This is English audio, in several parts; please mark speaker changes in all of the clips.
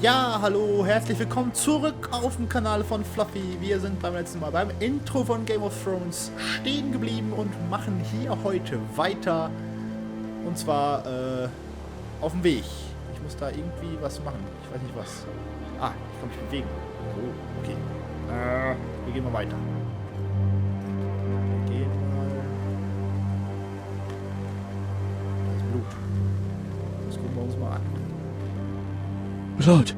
Speaker 1: Ja, hallo, herzlich willkommen zurück auf dem Kanal von Fluffy. Wir sind beim letzten Mal beim Intro von Game of Thrones stehen geblieben und machen hier heute weiter. Und zwar auf dem Weg. Ich muss da irgendwie was machen. Ich weiß nicht was. Ah, ich kann mich bewegen. Oh, okay. Wir gehen mal weiter. Wir gehen mal... Da ist Blut. Das gucken wir uns mal an.
Speaker 2: Blood.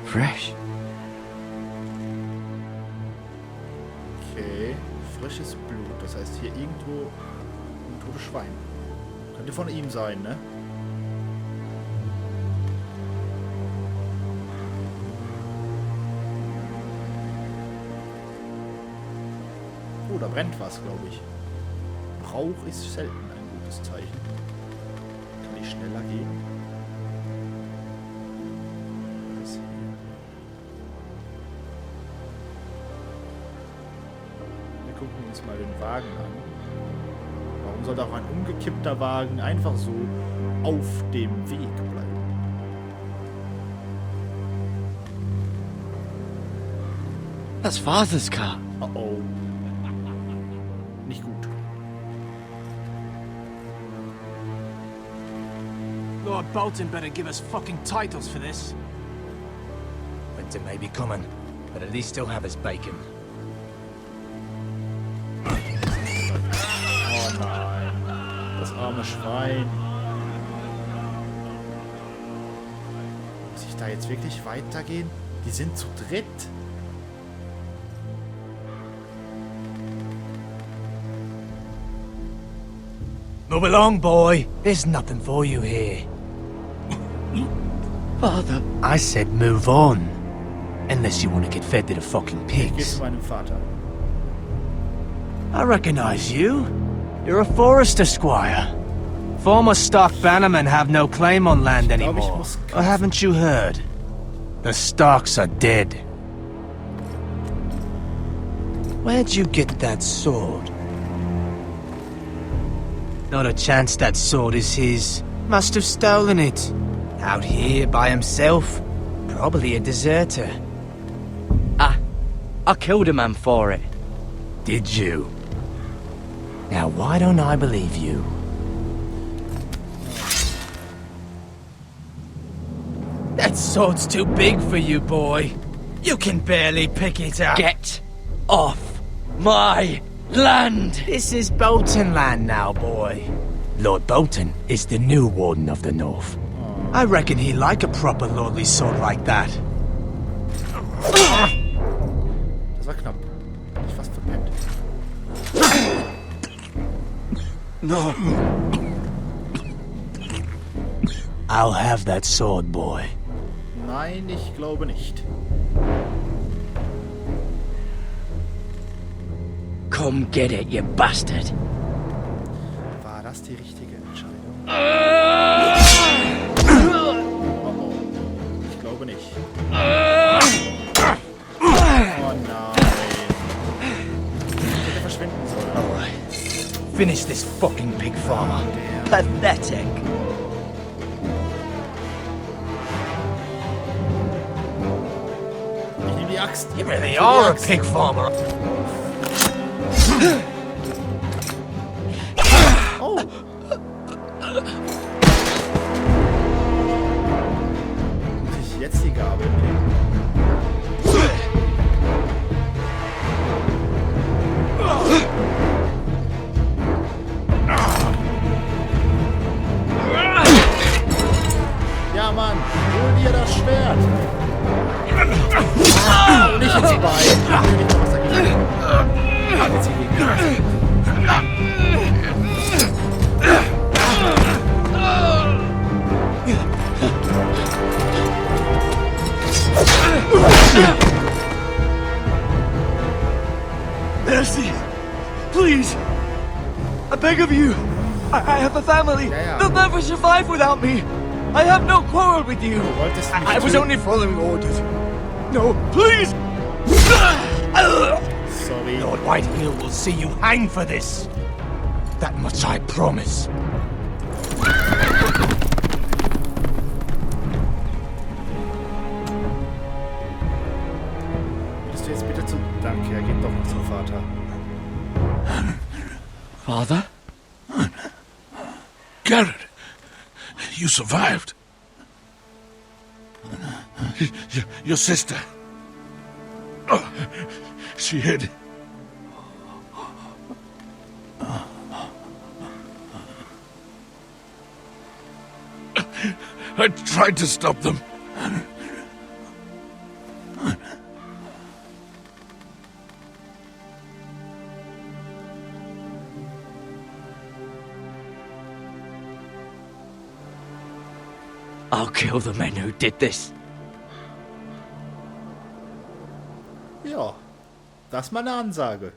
Speaker 2: Fresh.
Speaker 1: Okay, frisches Blut. Das heißt hier irgendwo ein totes Schwein. Könnte von ihm sein, ne? Oh, da brennt was, glaube ich. Rauch ist selten ein gutes Zeichen. Kann ich schneller gehen? Was hier? Wir gucken uns mal den Wagen an. Warum soll doch ein umgekippter Wagen einfach so auf dem Weg bleiben?
Speaker 2: That's Father's car.
Speaker 1: Oh oh. Nicht gut.
Speaker 3: Lord Bolton better give us fucking titles for this.
Speaker 4: Winter may be coming, but at least he'll have his bacon.
Speaker 1: Oh nein. Das arme Schwein. Muss ich da jetzt wirklich weitergehen? Die sind zu dritt.
Speaker 4: Move along, boy. There's nothing for you here.
Speaker 2: Father.
Speaker 4: I said move on. Unless you want to get fed to the fucking
Speaker 1: Ich gehe
Speaker 4: pigs.
Speaker 1: zu meinem Vater.
Speaker 4: I recognize you. You're a forester squire. Former Stark bannermen have no claim on land
Speaker 1: Ich
Speaker 4: anymore.
Speaker 1: muss
Speaker 4: Or haven't you heard? The Starks are dead. Where'd you get that sword? Not a chance that sword is his. Must have stolen it. Out here by himself. Probably a deserter.
Speaker 2: I killed a man for it.
Speaker 4: Did you? Now why don't I believe you? That sword's too big for you, boy. You can barely pick it up.
Speaker 2: Get off my land!
Speaker 4: This is Bolton land now, boy. Lord Bolton is the new Warden of the North. I reckon he like a proper lordly sword like that.
Speaker 1: Das war knapp. Ich fast verpennt.
Speaker 2: No.
Speaker 4: I'll have that sword, boy.
Speaker 1: Nein, ich glaube nicht.
Speaker 2: Come get it, you bastard.
Speaker 1: War das die richtige Entscheidung? Oh oh. Ich glaube nicht. Oh nein. Ich hätte verschwinden sollen.
Speaker 4: Alright. Finish this fucking pig farmer.
Speaker 2: Pathetic.
Speaker 1: Ich nehme die Axt.
Speaker 4: You really
Speaker 1: Ich nehme
Speaker 4: are
Speaker 1: die
Speaker 4: a
Speaker 1: Axt.
Speaker 4: pig farmer.
Speaker 1: Oh. Muss ich jetzt die Gabel nehmen? Ja, Mann, hol dir das Schwert. Nicht ins Bein. Ich will nicht noch was dagegen. Jetzt hier gegen die.
Speaker 2: Mercy. Please. I beg of you. I have a family.
Speaker 1: Yeah.
Speaker 2: They'll never survive without me. I have no quarrel with you.
Speaker 1: Du wolltest mich
Speaker 2: I was
Speaker 1: töten.
Speaker 2: only following orders. No, please.
Speaker 1: Sorry.
Speaker 4: Lord Whitehill will see you hang for this. That much I promise.
Speaker 1: danke, er geht doch noch zum Vater.
Speaker 5: Father?
Speaker 2: Garrett, you survived. Your sister. Oh, she hid. I tried to stop them.
Speaker 5: I'll kill the men who did this.
Speaker 1: Ja, das ist mal eine Ansage.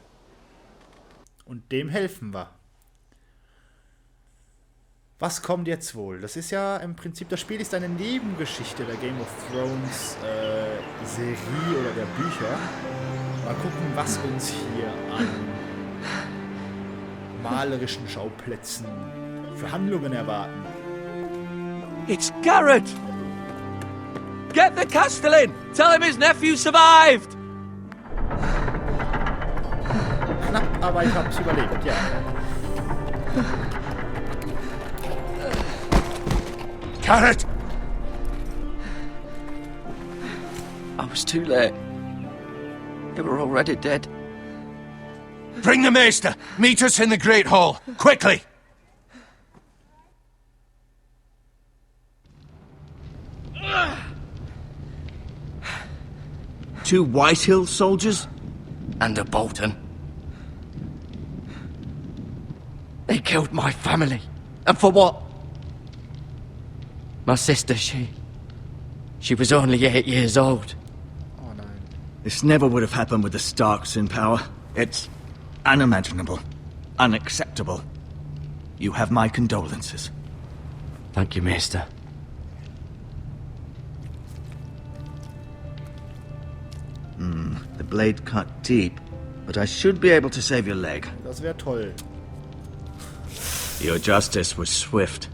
Speaker 1: Und dem helfen wir. Was kommt jetzt wohl? Das ist ja im Prinzip, das Spiel ist eine Nebengeschichte der Game of Thrones Serie oder der Bücher. Mal gucken, was uns hier an malerischen Schauplätzen für Handlungen erwarten.
Speaker 5: It's Garrett! Get the Castellan! Tell him his nephew survived!
Speaker 1: Knapp, aber ich hab's überlebt, ja.
Speaker 2: Garrett!
Speaker 5: I was too late. They were already dead.
Speaker 2: Bring the Maester! Meet us in the Great Hall! Quickly!
Speaker 4: Two Whitehill soldiers?
Speaker 5: And a Bolton. They killed my family. And for what? My sister, she was only 8 years old.
Speaker 1: Oh nein.
Speaker 4: This never would have happened with the Starks in power. It's unimaginable. Unacceptable. You have my condolences.
Speaker 5: Thank you, Maester.
Speaker 4: The blade cut deep, but I should be able to save your leg.
Speaker 1: Das wäre toll.
Speaker 4: Your justice was swift.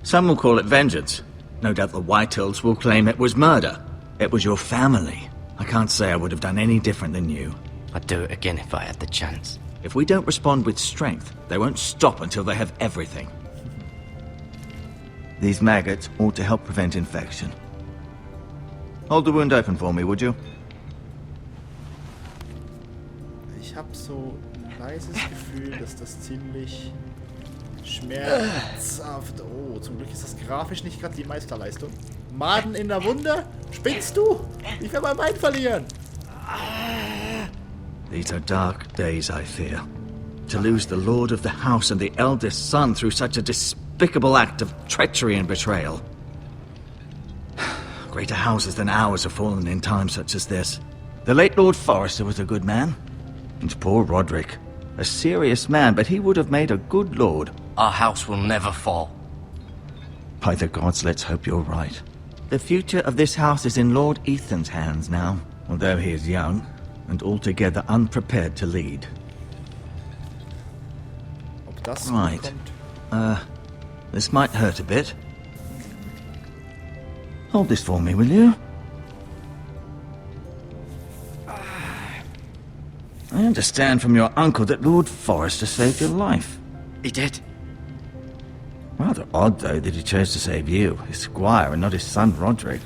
Speaker 4: Some will call it vengeance. No doubt the Whitehills will claim it was murder. It was your family. I can't say I would have done any different than you.
Speaker 5: I'd do it again if I had the chance.
Speaker 4: If we don't respond with strength, they won't stop until they have everything. These maggots ought to help prevent infection. Hold the wound open for me, would you?
Speaker 1: Ich habe so ein leises Gefühl, dass das ziemlich schmerzhaft... Oh, zum Glück ist das grafisch nicht gerade die Meisterleistung. Maden in der Wunde? Spinnst du? Ich werde mein Bein verlieren.
Speaker 4: These are dark days, I fear. To lose the lord of the house and the eldest son through such a despicable act of treachery and betrayal. Greater houses than ours have fallen in times such as this. The late Lord Forrester was a good man. And poor Roderick. A serious man, but he would have made a good lord.
Speaker 5: Our house will never fall.
Speaker 4: By the gods, let's hope you're right. The future of this house is in Lord Ethan's hands now, although he is young and altogether unprepared to lead.
Speaker 1: Ob das
Speaker 4: Right.
Speaker 1: kommt?
Speaker 4: This might hurt a bit. Hold this for me, will you? I understand from your uncle that Lord Forrester saved your life.
Speaker 5: He did.
Speaker 4: Rather odd, though, that he chose to save you, his squire, and not his son Roderick.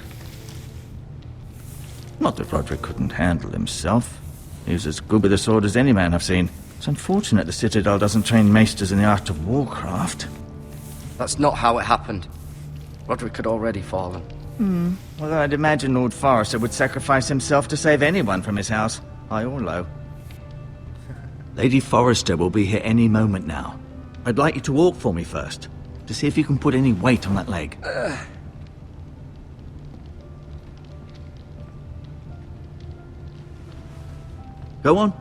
Speaker 4: Not that Roderick couldn't handle himself. He was as good with a sword as any man I've seen. It's unfortunate the Citadel doesn't train maesters in the art of warcraft.
Speaker 5: That's not how it happened. Roderick had already fallen.
Speaker 4: Although I'd imagine Lord Forrester would sacrifice himself to save anyone from his house, high or low. Lady Forrester will be here any moment now. I'd like you to walk for me first, to see if you can put any weight on that leg. Go on.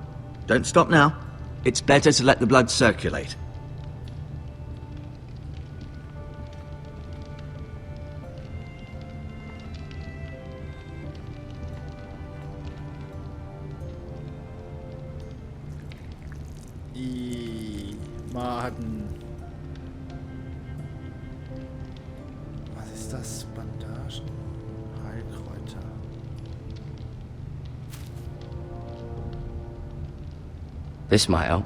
Speaker 4: Don't stop now. It's better to let the blood circulate.
Speaker 1: Maden. Was ist das? Bandagen? Heilkräuter.
Speaker 6: This might help.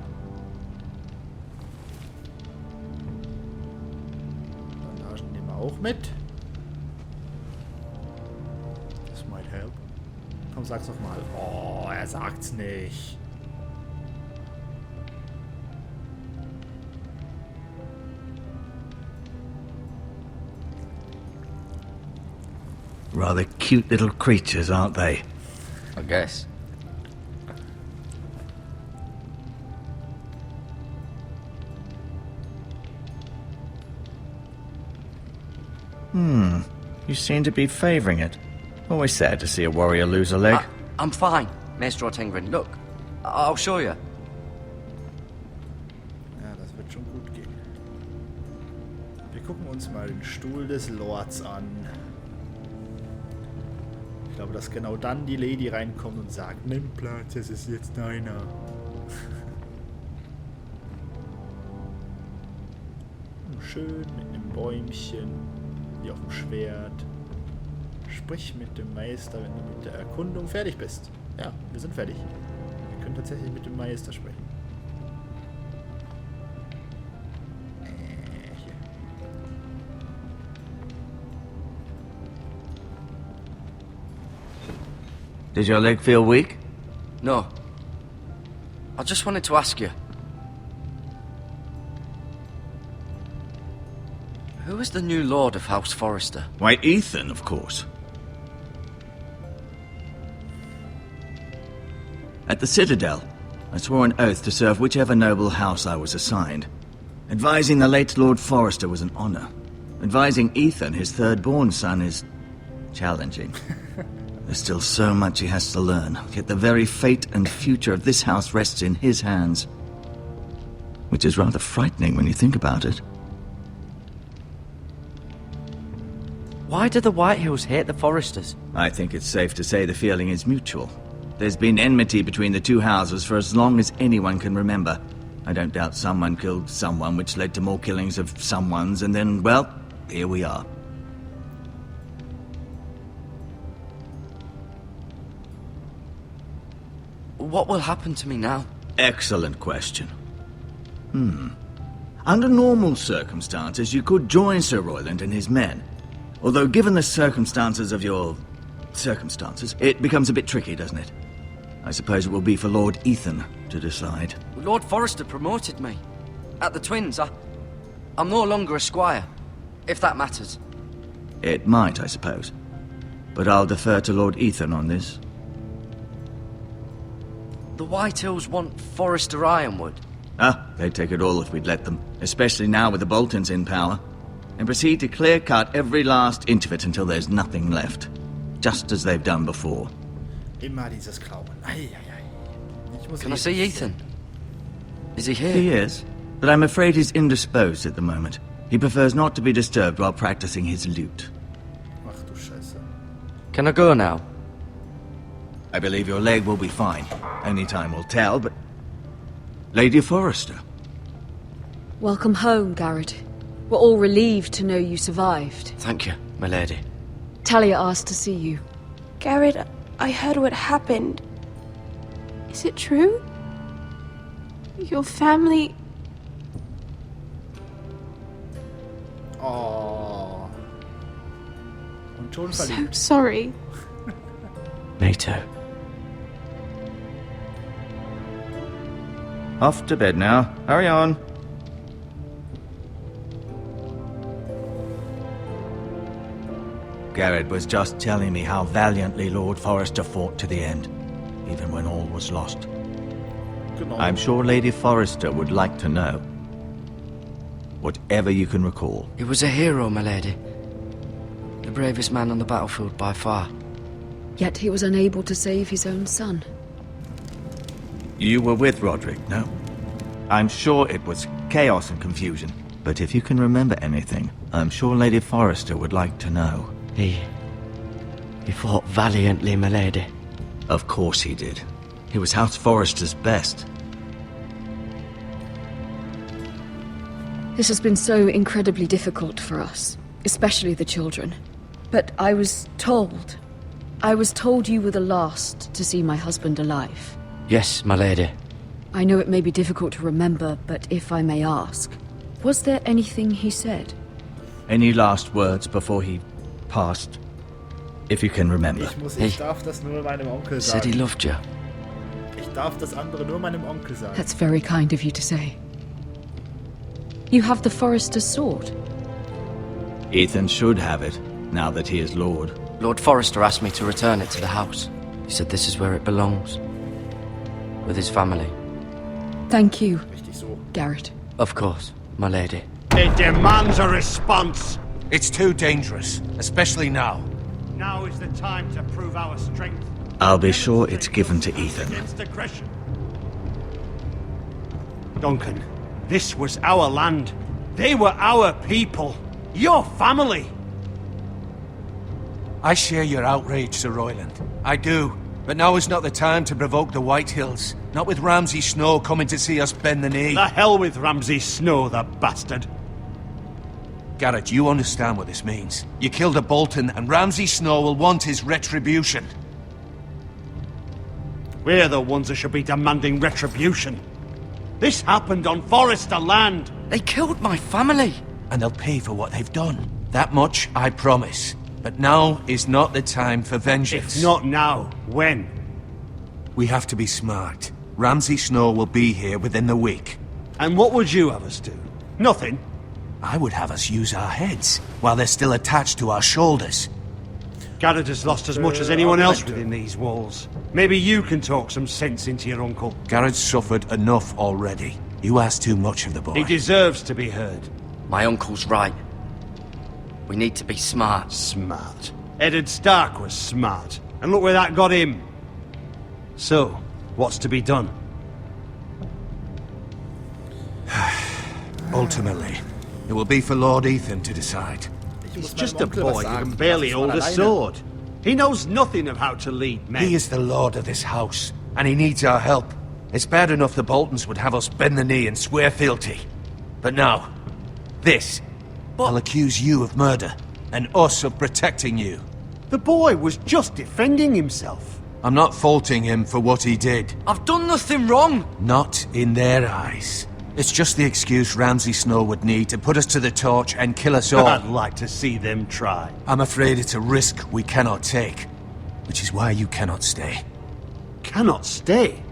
Speaker 1: Bandagen nehmen wir auch mit. Das might help. Komm, sag's doch mal. Oh, er sagt's nicht.
Speaker 4: Rather cute little creatures, aren't they?
Speaker 6: I guess.
Speaker 4: You seem to be favouring it. Always sad to see a warrior lose a leg.
Speaker 6: I'm fine, Maestro Tengrin. Look, I'll show you.
Speaker 1: Ja, das wird schon gut gehen. Wir gucken uns mal den Stuhl des Lords an. Ich glaube, dass genau dann die Lady reinkommt und sagt, nimm Platz, es ist jetzt deiner. Schön mit einem Bäumchen, wie auf dem Schwert. Sprich mit dem Meister, wenn du mit der Erkundung fertig bist. Ja, wir sind fertig. Wir können tatsächlich mit dem Meister sprechen. Hier.
Speaker 4: Does your leg feel weak?
Speaker 6: No. I just wanted to ask you. Who is the new Lord of House Forrester?
Speaker 4: Why, Ethan, of course. At the Citadel, I swore an oath to serve whichever noble house I was assigned. Advising the late Lord Forrester was an honor. Advising Ethan, his third-born son, is challenging. There's still so much he has to learn, yet the very fate and future of this house rests in his hands. Which is rather frightening when you think about it.
Speaker 6: Why do the Whitehills hate the Forresters?
Speaker 4: I think it's safe to say the feeling is mutual. There's been enmity between the two houses for as long as anyone can remember. I don't doubt someone killed someone, which led to more killings of someones, and then, well, here we are.
Speaker 6: What will happen to me now?
Speaker 4: Excellent question. Under normal circumstances, you could join Sir Royland and his men. Although, given the circumstances of your circumstances, it becomes a bit tricky, doesn't it? I suppose it will be for Lord Ethan to decide.
Speaker 6: Lord Forrester promoted me. At the Twins, I'm no longer a squire, if that matters.
Speaker 4: It might, I suppose. But I'll defer to Lord Ethan on this.
Speaker 6: The Whitehills want Forrester Ironwood.
Speaker 4: They'd take it all if we'd let them, especially now with the Boltons in power, and proceed to clear-cut every last inch of it until there's nothing left, just as they've done before.
Speaker 1: Immer dieses Grauen. Ei, ei, ei.
Speaker 6: Can I see Ethan? Is he here?
Speaker 4: He is, but I'm afraid he's indisposed at the moment. He prefers not to be disturbed while practicing his lute.
Speaker 1: Ach du Scheiße.
Speaker 6: Can I go now?
Speaker 4: I believe your leg will be fine. Only time will tell, but... Lady Forrester.
Speaker 7: Welcome home, Garrett. We're all relieved to know you survived.
Speaker 6: Thank you, my lady.
Speaker 7: Talia asked to see you.
Speaker 8: Garrett, I heard what happened. Is it true? Your family...
Speaker 1: Oh. Und schon
Speaker 8: So
Speaker 1: verliebt.
Speaker 8: sorry.
Speaker 6: Me too.
Speaker 4: Off to bed now. Hurry on. Garrett was just telling me how valiantly Lord Forrester fought to the end, even when all was lost.
Speaker 1: Genau.
Speaker 4: I'm sure Lady Forrester would like to know. Whatever you can recall.
Speaker 6: He was a hero, my lady. The bravest man on the battlefield by far.
Speaker 7: Yet he was unable to save his own son.
Speaker 4: You were with Roderick, no? I'm sure it was chaos and confusion. But if you can remember anything, I'm sure Lady Forrester would like to know.
Speaker 6: He fought valiantly, my lady.
Speaker 4: Of course he did. He was House Forrester's best.
Speaker 7: This has been so incredibly difficult for us, especially the children. But I was told you were the last to see my husband alive.
Speaker 6: Yes, my lady.
Speaker 7: I know it may be difficult to remember, but if I may ask, was there anything he said?
Speaker 4: Any last words before he passed? If you can remember.
Speaker 1: Ich darf das nur meinem Onkel
Speaker 6: Said he
Speaker 1: sagen.
Speaker 6: loved you.
Speaker 1: Ich darf das andere nur meinem Onkel sagen.
Speaker 7: That's very kind of you to say. You have the Forester's sword.
Speaker 4: Ethan should have it, now that he is Lord.
Speaker 6: Lord Forrester asked me to return it to the house. He said this is where it belongs. With his family.
Speaker 7: Thank you,
Speaker 1: Richtig so.
Speaker 7: Garrett.
Speaker 6: Of course, my lady.
Speaker 2: It demands a response.
Speaker 9: It's too dangerous, especially now.
Speaker 2: Now is the time to prove our strength.
Speaker 4: I'll be sure it's given to Ethan.
Speaker 2: Against aggression. Duncan, this was our land. They were our people. Your family.
Speaker 9: I share your outrage, Sir Royland. I do. But now is not the time to provoke the Whitehills. Not with Ramsay Snow coming to see us bend the knee.
Speaker 2: The hell with Ramsay Snow, the bastard.
Speaker 9: Garrett, you understand what this means. You killed a Bolton, and Ramsay Snow will want his retribution.
Speaker 2: We're the ones that should be demanding retribution. This happened on Forester land.
Speaker 6: They killed my family.
Speaker 9: And they'll pay for what they've done. That much, I promise. But now is not the time for vengeance.
Speaker 2: If not now, when?
Speaker 9: We have to be smart. Ramsay Snow will be here within the week.
Speaker 2: And what would you have us do? Nothing.
Speaker 9: I would have us use our heads, while they're still attached to our shoulders.
Speaker 2: Garrett has lost as much as anyone else within these walls. Maybe you can talk some sense into your uncle.
Speaker 9: Garrett's suffered enough already. You ask too much of the boy.
Speaker 2: He deserves to be heard.
Speaker 6: My uncle's right. We need to be smart.
Speaker 2: Smart. Eddard Stark was smart. And look where that got him. So, what's to be done?
Speaker 9: Ultimately, it will be for Lord Ethan to decide.
Speaker 2: He's just a boy who can barely hold a sword. He knows nothing of how to lead men.
Speaker 9: He is the lord of this house, and he needs our help. It's bad enough the Boltons would have us bend the knee and swear fealty. But now, this. I'll accuse you of murder, and us of protecting you.
Speaker 2: The boy was just defending himself.
Speaker 9: I'm not faulting him for what he did.
Speaker 6: I've done nothing wrong.
Speaker 9: Not in their eyes. It's just the excuse Ramsay Snow would need to put us to the torch and kill us all.
Speaker 2: I'd like to see them try.
Speaker 9: I'm afraid it's a risk we cannot take, which is why you cannot stay.
Speaker 2: Cannot stay?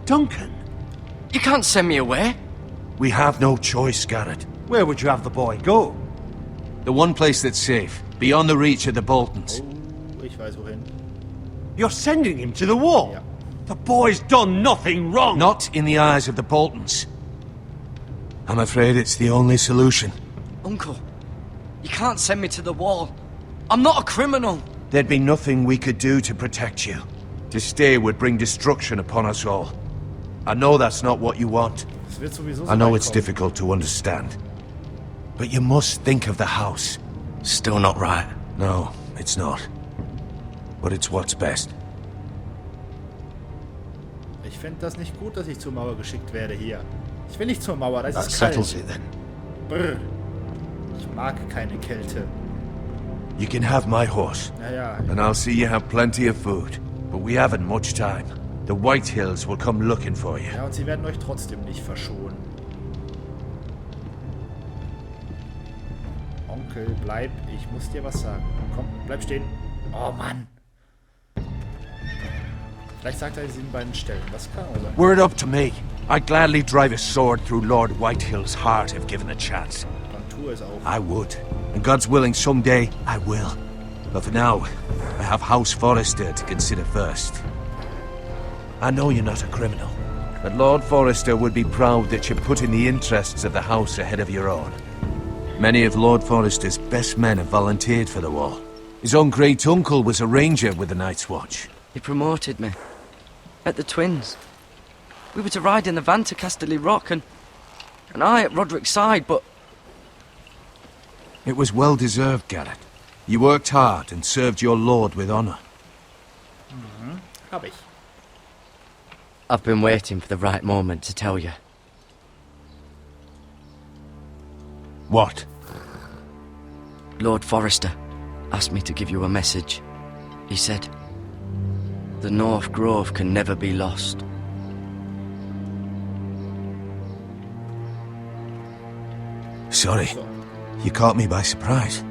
Speaker 2: Duncan?
Speaker 6: You can't send me away.
Speaker 9: We have no choice, Garrett.
Speaker 2: Where would you have the boy go?
Speaker 9: The one place that's safe, beyond the reach of the Boltons.
Speaker 1: Oh, ich weiß wohin.
Speaker 2: You're sending him to the wall?
Speaker 1: Yeah.
Speaker 2: The boy's done nothing wrong!
Speaker 9: Not in the eyes of the Boltons. I'm afraid it's the only solution.
Speaker 6: Uncle, you can't send me to the wall. I'm not a criminal.
Speaker 9: There'd be nothing we could do to protect you. To stay would bring destruction upon us all. I know that's not what you want.
Speaker 1: Es wird sowieso so
Speaker 9: I know
Speaker 1: weit
Speaker 9: it's
Speaker 1: kommen.
Speaker 9: difficult to understand. But you must think of the house.
Speaker 6: Still not right.
Speaker 9: No, it's not. But it's what's best.
Speaker 1: Ich finde das nicht gut, dass ich zur Mauer geschickt werde hier. Ich will nicht zur Mauer, das
Speaker 2: That
Speaker 1: ist kalt.
Speaker 2: settles it then.
Speaker 1: Brr. Ich mag keine Kälte.
Speaker 9: You can have my horse,
Speaker 1: Naja,
Speaker 9: and I'll see you have plenty of food. But we haven't much time. The Whitehills will come looking for you.
Speaker 1: ja, und sie werden euch trotzdem nicht verschonen. Onkel, bleib, ich muss dir was sagen. Komm, bleib stehen. Oh Mann. Vielleicht sagt er sie in beiden Stellen. Das kann auch sein.
Speaker 9: Were it up to me, I'd gladly drive a sword through Lord Whitehill's heart if given a chance.
Speaker 1: Dann tu es auch.
Speaker 9: I would. And God's willing, someday I will. But for now, I have House Forrester to consider first. I know you're not a criminal, but Lord Forrester would be proud that you're putting the interests of the house ahead of your own. Many of Lord Forrester's best men have volunteered for the wall. His own great uncle was a ranger with the Night's Watch.
Speaker 6: He promoted me. At the Twins. We were to ride in the van to Casterly Rock and I at Roderick's side, but
Speaker 9: It was well deserved, Garrett. You worked hard and served your lord with honor.
Speaker 1: Hab ich.
Speaker 6: I've been waiting for the right moment to tell you.
Speaker 9: What?
Speaker 6: Lord Forrester asked me to give you a message. He said, the North Grove can never be lost.
Speaker 9: Sorry.
Speaker 1: So.
Speaker 9: You caught me by surprise.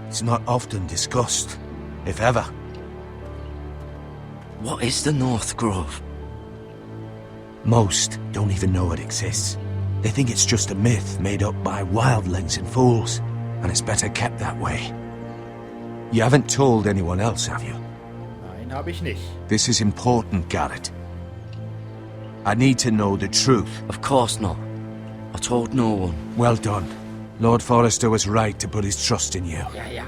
Speaker 9: It's not often discussed, if ever.
Speaker 6: What is the North Grove?
Speaker 9: Most don't even know it exists. They think it's just a myth made up by wildlings and fools, and it's better kept that way. You haven't told anyone else, have you?
Speaker 1: Nein, habe ich nicht.
Speaker 9: This is important, Garrett. I need to know the truth.
Speaker 6: Of course not. I told no one.
Speaker 9: Well done. Lord Forrester was right to put his trust in you.
Speaker 1: Ja, ja.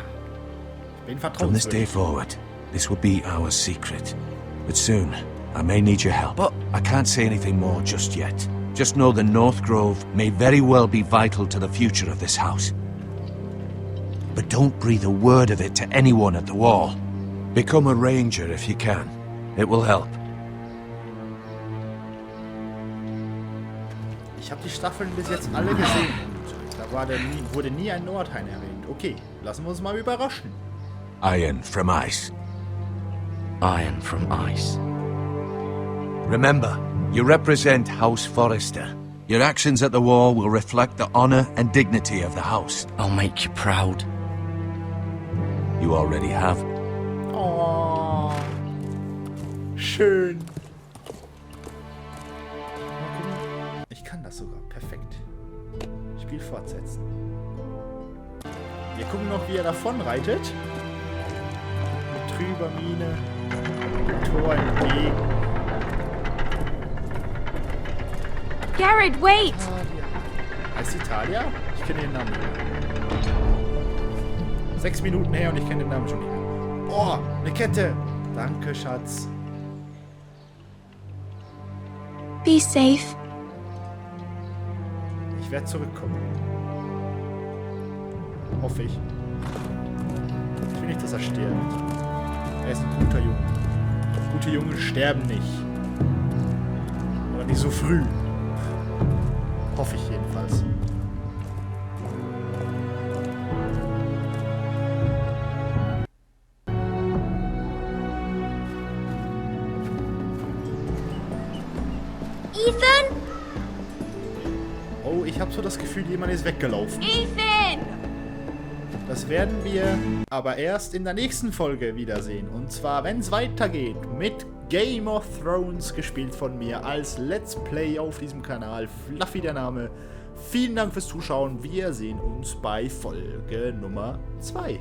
Speaker 1: Ich bin
Speaker 9: From this day
Speaker 1: vertrauenswürdig.
Speaker 9: forward, this will be our secret. But soon, I may need your help.
Speaker 6: But-
Speaker 9: I can't say anything more just yet. Just know the North Grove may very well be vital to the future of this house. But don't breathe a word of it to anyone at the wall. Become a ranger if you can. It will help.
Speaker 1: Ich habe die Staffeln bis jetzt alle gesehen. Und da wurde nie ein Nordhain erwähnt. Okay, lassen wir uns mal überraschen.
Speaker 9: Iron from ice.
Speaker 6: Iron from ice.
Speaker 9: Remember, you represent House Forrester. Your actions at the wall will reflect the honor and dignity of the house.
Speaker 6: I'll make you proud.
Speaker 9: You already have.
Speaker 1: Oh, schön. Mal gucken. Ich kann das sogar. Perfekt. Spiel fortsetzen. Wir gucken noch, wie er davon reitet. Mit trüber Miene. Tor entgegen.
Speaker 8: Garrett, wait!
Speaker 1: Heißt Italia? Ich kenne den Namen nicht mehr. 6 Minuten her und ich kenne den Namen schon nicht mehr. Boah, eine Kette. Danke, Schatz.
Speaker 8: Be safe.
Speaker 1: Ich werde zurückkommen. Hoffe ich. Ich will nicht, dass er stirbt. Er ist ein guter Junge. Gute Jungen sterben nicht. Oder nicht so früh. Hoffe ich jedenfalls.
Speaker 8: Ethan?
Speaker 1: Oh, ich habe so das Gefühl, jemand ist weggelaufen.
Speaker 8: Ethan!
Speaker 1: Das werden wir aber erst in der nächsten Folge wiedersehen. Und zwar, wenn es weitergeht mit Game of Thrones, gespielt von mir als Let's Play auf diesem Kanal. Fluffy der Name. Vielen Dank fürs Zuschauen. Wir sehen uns bei Folge Nummer 2.